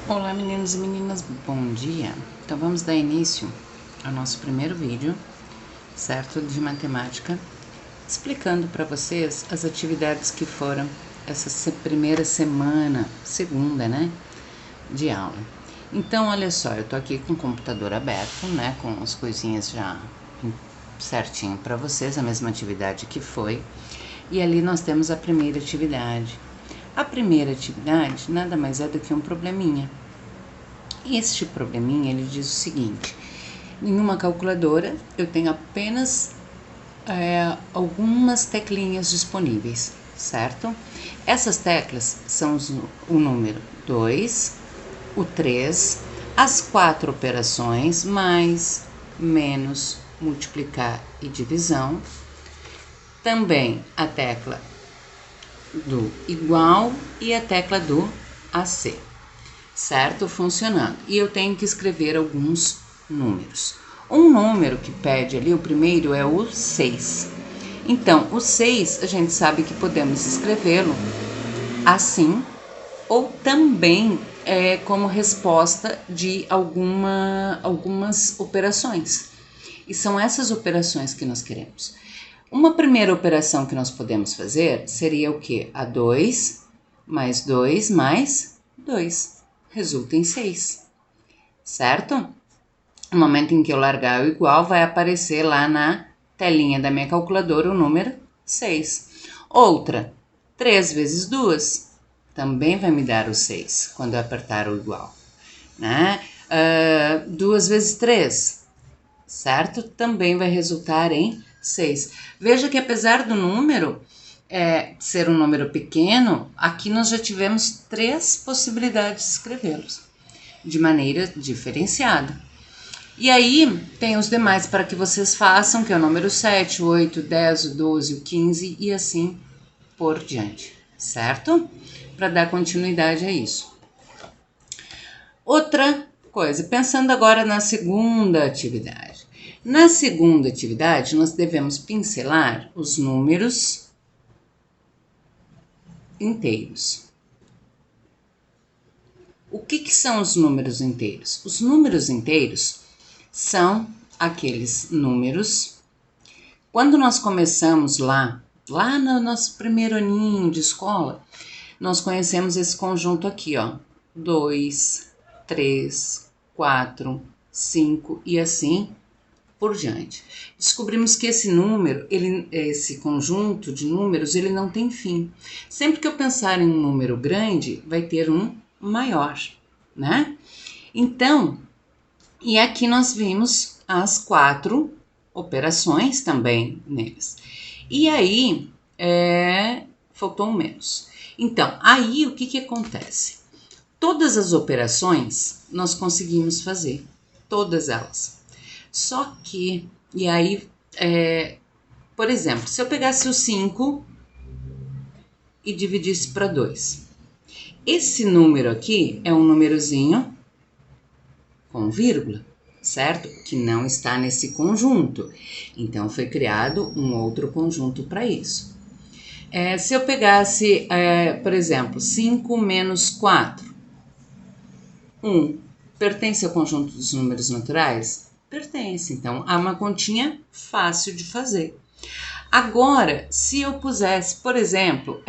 Olá meninos e meninas, bom dia! Então vamos dar início ao nosso primeiro vídeo, certo? De matemática, explicando para vocês as atividades que foram essa primeira semana, segunda, né? De aula. Então olha só, eu tô aqui com o computador aberto, né? Com as coisinhas já certinho para vocês, a mesma atividade que foi. E ali nós temos a primeira atividade. A primeira atividade nada mais é do que um probleminha. Este probleminha, ele diz o seguinte: em uma calculadora eu tenho apenas algumas teclinhas disponíveis, certo? Essas teclas são o número 2, o 3, as 4 operações, mais, menos, multiplicar e divisão, também a tecla do igual e a tecla do AC, certo? Funcionando. E eu tenho que escrever alguns números. Um número que pede ali, o primeiro é o 6. Então, o 6, a gente sabe que podemos escrevê-lo assim, ou também como resposta de algumas operações. E são essas operações que nós queremos. Uma primeira operação que nós podemos fazer seria o quê? A 2 mais 2 mais 2. Resulta em 6, certo? No momento em que eu largar o igual, vai aparecer lá na telinha da minha calculadora o número 6. Outra, 3 vezes 2, também vai me dar o 6, quando eu apertar o igual, né? 2 vezes 3, certo? Também vai resultar em 6. Veja que apesar do número ser um número pequeno, aqui nós já tivemos 3 possibilidades de escrevê-los de maneira diferenciada. E aí tem os demais para que vocês façam, que é o número 7, 8, 10, o 12, o 15 e assim por diante, certo? Para dar continuidade a isso. Outra coisa, pensando agora na segunda atividade. Na segunda atividade, nós devemos pincelar os números inteiros. O que são os números inteiros? Os números inteiros são aqueles números. Quando nós começamos lá no nosso primeiro aninho de escola, nós conhecemos esse conjunto aqui, ó. 2, 3, 4, 5 e assim por diante. Descobrimos que esse número, esse conjunto de números, ele não tem fim. Sempre que eu pensar em um número grande, vai ter um maior, né? Então, e aqui nós vimos as 4 operações também neles. E aí, faltou um menos. Então, aí o que acontece? Todas as operações nós conseguimos fazer, todas elas. Só que, e aí, por exemplo, se eu pegasse o 5 e dividisse para 2, esse número aqui é um númerozinho com vírgula, certo? Que não está nesse conjunto. Então, foi criado um outro conjunto para isso. Se eu pegasse, por exemplo, 5 menos 4, 1, pertence ao conjunto dos números naturais? Pertence. Então, há uma continha fácil de fazer. Agora, se eu pusesse, por exemplo,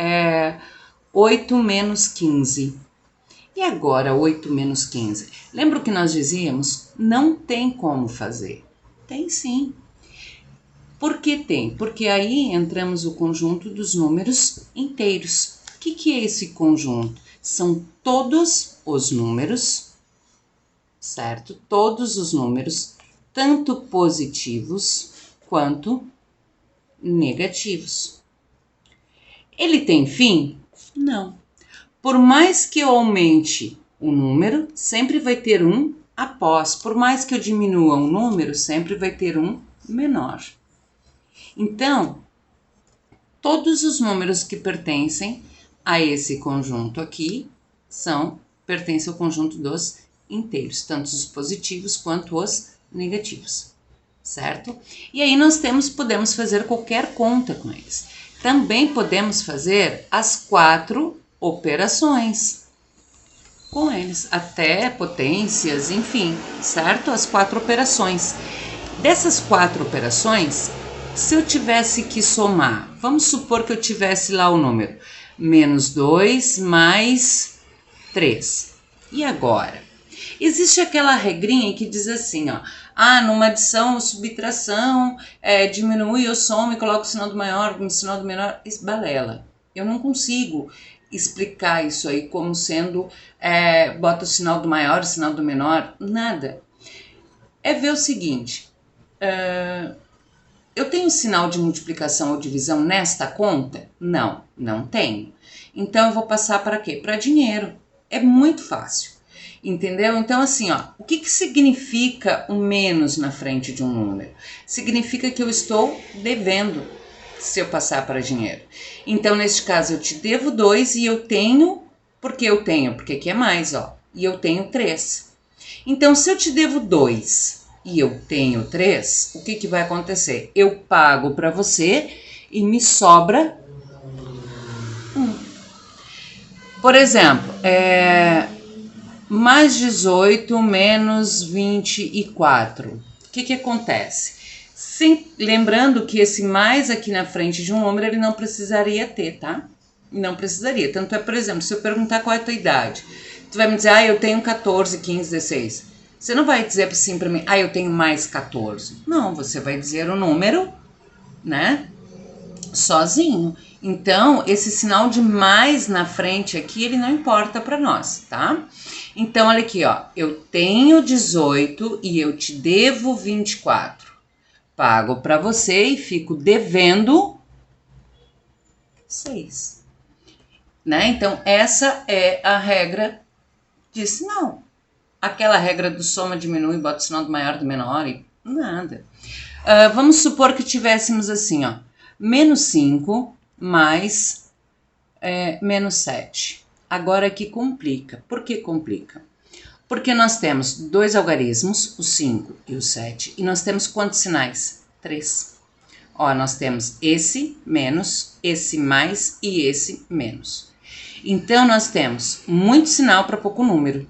8 menos 15. E agora 8 menos 15? Lembra o que nós dizíamos? Não tem como fazer. Tem sim. Por que tem? Porque aí entramos no conjunto dos números inteiros. O que é esse conjunto? São todos os números, certo? Todos os números, tanto positivos quanto negativos. Ele tem fim? Não. Por mais que eu aumente o número, sempre vai ter um após. Por mais que eu diminua um número, sempre vai ter um menor. Então, todos os números que pertencem a esse conjunto aqui pertencem ao conjunto dos inteiros, tanto os positivos quanto os negativos, certo? E aí nós podemos fazer qualquer conta com eles. Também podemos fazer as 4 operações. com eles, até potências, enfim, certo? As 4 operações. Dessas 4 operações, se eu tivesse que somar, vamos supor que eu tivesse lá o número menos 2 mais 3. E agora? Existe aquela regrinha que diz assim, ó, numa adição ou subtração, diminui ou soma e coloca o sinal do maior no sinal do menor, balela. Eu não consigo explicar isso aí como sendo, bota o sinal do maior, o sinal do menor, nada. É ver o seguinte, eu tenho sinal de multiplicação ou divisão nesta conta? Não, não tenho. Então eu vou passar para quê? Para dinheiro. É muito fácil. Entendeu? Então, assim, ó, o que significa um menos na frente de um número? Significa que eu estou devendo se eu passar para dinheiro. Então, neste caso, eu te devo 2 e eu tenho, porque aqui é mais, ó, e eu tenho 3. Então, se eu te devo 2 e eu tenho 3, o que vai acontecer? Eu pago para você e me sobra 1. Por exemplo, mais 18 menos 24. O que acontece? Lembrando que esse mais aqui na frente de um número, ele não precisaria ter, tá? Não precisaria. Tanto é, por exemplo, se eu perguntar qual é a tua idade, tu vai me dizer, eu tenho 14, 15, 16. Você não vai dizer assim pra mim, eu tenho mais 14. Não, você vai dizer o número, né? Sozinho. Então, esse sinal de mais na frente aqui, ele não importa para nós, tá? Então, olha aqui, ó. Eu tenho 18 e eu te devo 24. Pago para você e fico devendo 6. Né? Então, essa é a regra de sinal. Aquela regra do soma, diminui, bota o sinal do maior, do menor e nada. Vamos supor que tivéssemos assim, ó. Menos 5 mais menos 7. Agora aqui complica. Por que complica? Porque nós temos 2 algarismos, o 5 e o 7, e nós temos quantos sinais? 3. Ó, nós temos esse menos, esse mais e esse menos. Então, nós temos muito sinal para pouco número.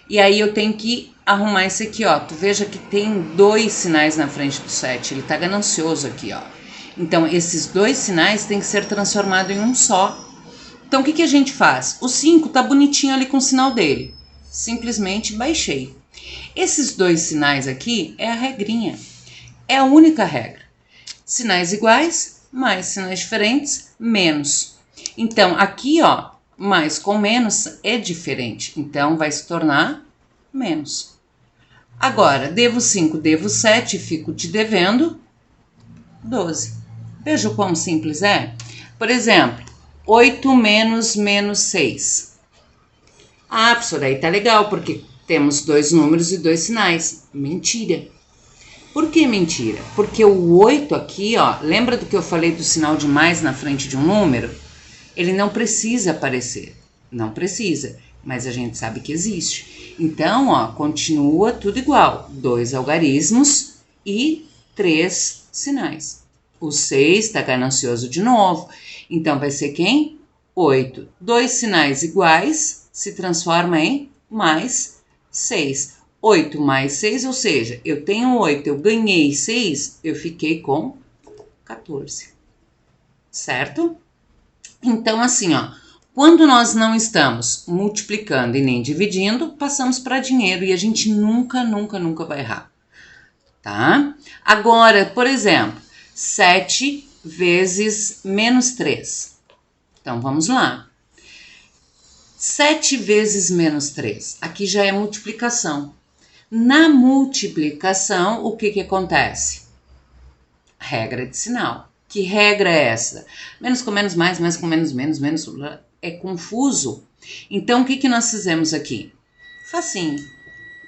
E aí eu tenho que arrumar esse aqui, ó. Tu veja que tem 2 sinais na frente do 7, ele tá ganancioso aqui, ó. Então, esses 2 sinais têm que ser transformados em um só. Então, o que a gente faz? O 5 tá bonitinho ali com o sinal dele. Simplesmente baixei. Esses 2 sinais aqui é a regrinha. É a única regra. Sinais iguais, mais sinais diferentes, menos. Então, aqui, ó, mais com menos é diferente. Então, vai se tornar menos. Agora, devo 5, devo 7, fico te devendo 12. Veja o quão simples é? Por exemplo, 8 menos 6. Professora, aí tá legal, porque temos 2 números e 2 sinais. Mentira. Por que mentira? Porque o 8 aqui, ó, lembra do que eu falei do sinal de mais na frente de um número? Ele não precisa aparecer. Não precisa, mas a gente sabe que existe. Então, ó, continua tudo igual. 2 algarismos e 3 sinais. O 6 está ganancioso de novo. Então, vai ser quem? 8. 2 sinais iguais se transforma em mais 6. 8 mais 6, ou seja, eu tenho 8, eu ganhei 6, eu fiquei com 14. Certo? Então, assim, ó, quando nós não estamos multiplicando e nem dividindo, passamos para dinheiro e a gente nunca vai errar. Tá? Agora, por exemplo, 7 vezes menos 3. Então, vamos lá. 7 vezes menos 3. Aqui já é multiplicação. Na multiplicação, o que acontece? Regra de sinal. Que regra é essa? Menos com menos mais, mais com menos menos, menos é confuso. Então, o que nós fizemos aqui? Facinho.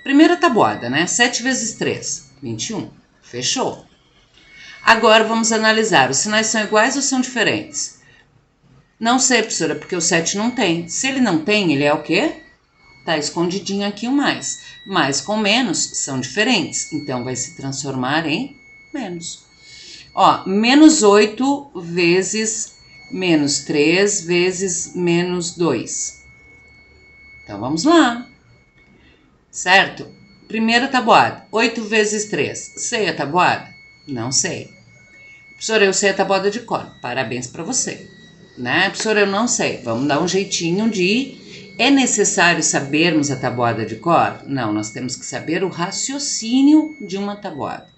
Primeira tabuada, né? 7 vezes 3, 21. Fechou. Agora, vamos analisar. Os sinais são iguais ou são diferentes? Não sei, professora, porque o 7 não tem. Se ele não tem, ele é o quê? Tá escondidinho aqui o mais. Mais com menos são diferentes. Então, vai se transformar em menos. Ó, menos 8 vezes menos 3 vezes menos 2. Então, vamos lá. Certo? Primeira tabuada. 8 vezes 3. Sei a tabuada? Não sei. Professora, eu sei a tabuada de cor. Parabéns para você. Né? Professora, eu não sei. Vamos dar um jeitinho de... É necessário sabermos a tabuada de cor? Não, nós temos que saber o raciocínio de uma tabuada,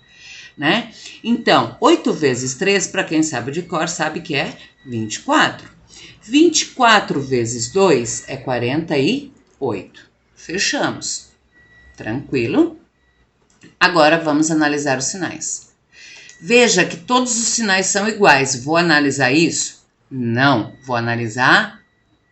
né? Então, 8 vezes 3, para quem sabe de cor, sabe que é 24. 24 vezes 2 é 48. Fechamos. Tranquilo? Agora vamos analisar os sinais. Veja que todos os sinais são iguais. Vou analisar isso? Não, vou analisar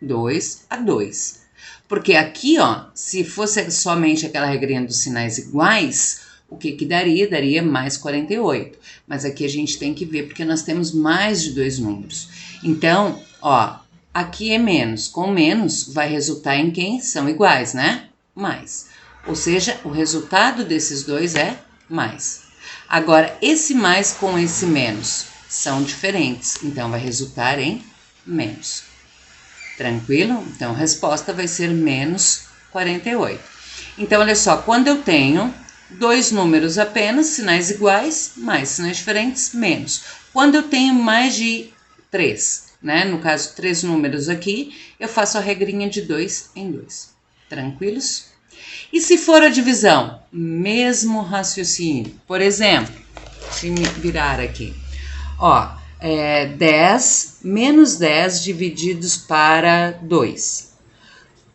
2 a 2. Porque aqui, ó, se fosse somente aquela regrinha dos sinais iguais, o que daria? Daria mais 48. Mas aqui a gente tem que ver porque nós temos mais de 2 números. Então, ó, aqui é menos. Com menos vai resultar em quem? São iguais, né? Mais. Ou seja, o resultado desses dois é mais. Agora, esse mais com esse menos são diferentes. Então, vai resultar em menos. Tranquilo? Então, a resposta vai ser menos 48. Então, olha só, quando eu tenho 2 números apenas, sinais iguais, mais sinais diferentes, menos. Quando eu tenho mais de 3, né? No caso, 3 números aqui, eu faço a regrinha de 2 em 2. Tranquilos? E se for a divisão? Mesmo raciocínio. Por exemplo, deixa eu me virar aqui. Ó, 10 menos 10 divididos para 2.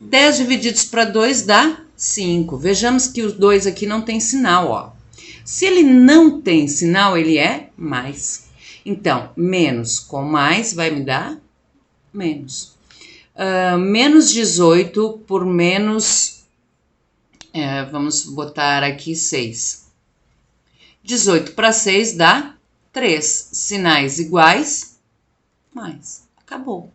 10 divididos para 2 dá 5. Vejamos que os 2 aqui não tem sinal, ó. Se ele não tem sinal, ele é mais. Então, menos com mais vai me dar menos. Menos 18 por menos, vamos botar aqui 6. 18 para 6 dá 3. Sinais iguais, mais. Acabou.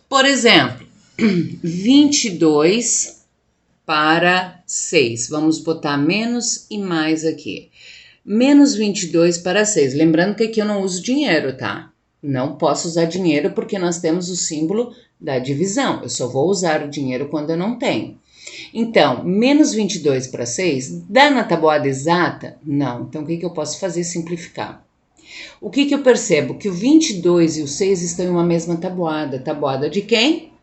Por exemplo, 22 para 6. Vamos botar menos e mais aqui. Menos 22 para 6. Lembrando que aqui eu não uso dinheiro, tá? Não posso usar dinheiro porque nós temos o símbolo da divisão. Eu só vou usar o dinheiro quando eu não tenho. Então, menos 22 para 6, dá na tabuada exata? Não. Então, o que eu posso fazer? Simplificar. O que eu percebo? Que o 22 e o 6 estão em uma mesma tabuada. Tabuada de quem?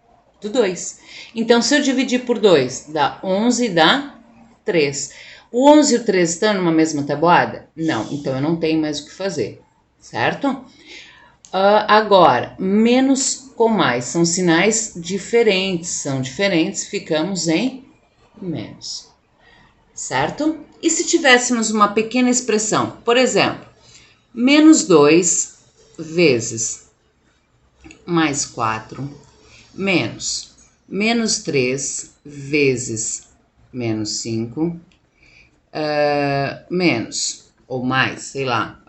Do 2. Então, se eu dividir por 2, dá 11 e dá 3. O 11 e o 3 estão numa mesma tabuada? Não. Então, eu não tenho mais o que fazer. Certo? Agora, menos com mais. São sinais diferentes. São diferentes, ficamos em menos. Certo? E se tivéssemos uma pequena expressão? Por exemplo, menos 2 vezes mais 4 menos 3 vezes menos 5 menos ou mais, sei lá,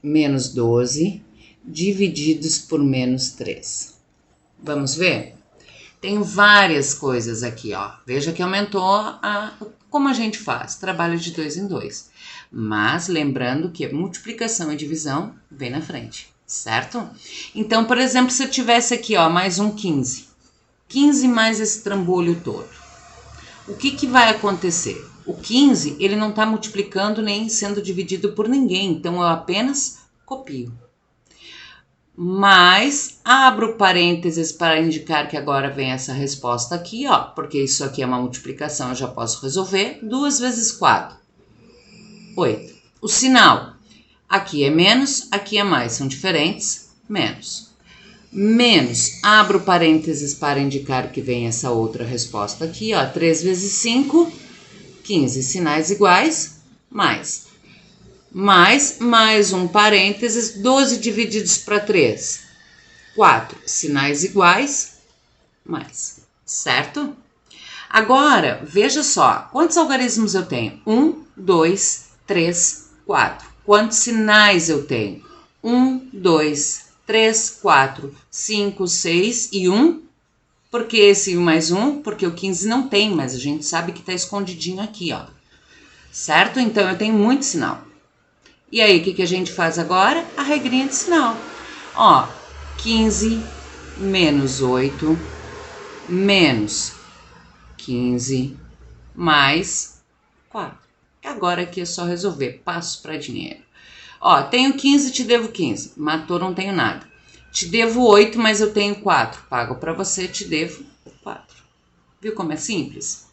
menos 12 divididos por menos 3. Vamos ver? Tem várias coisas aqui, ó. Veja que aumentou como a gente faz, trabalho de 2 em 2. Mas lembrando que a multiplicação e divisão vem na frente, certo? Então, por exemplo, se eu tivesse aqui, ó, mais um 15. 15 mais esse trambolho todo. O que vai acontecer? O 15, ele não está multiplicando nem sendo dividido por ninguém, então eu apenas copio. Mas abro parênteses para indicar que agora vem essa resposta aqui, ó, porque isso aqui é uma multiplicação, eu já posso resolver. 2 vezes 4, 8. O sinal, aqui é menos, aqui é mais, são diferentes, menos. Menos, abro parênteses para indicar que vem essa outra resposta aqui, ó, 3 vezes 5, 15, sinais iguais, mais. Mais um parênteses, 12 divididos para 3, 4, sinais iguais, mais, certo? Agora, veja só, quantos algarismos eu tenho? 1, 2, 3, 4. Quantos sinais eu tenho? 1, 2, 3, 4, 5, 6 e 1. Por que esse 1 mais 1? Porque o 15 não tem, mas a gente sabe que está escondidinho aqui, ó. Certo? Então, eu tenho muito sinal. E aí, o que a gente faz agora? A regrinha de sinal. Ó, 15 menos 8 menos 15 mais 4. Agora aqui é só resolver. Passo para dinheiro. Ó, tenho 15, te devo 15. Matou, não tenho nada. Te devo 8, mas eu tenho 4. Pago para você, te devo 4. Viu como é simples?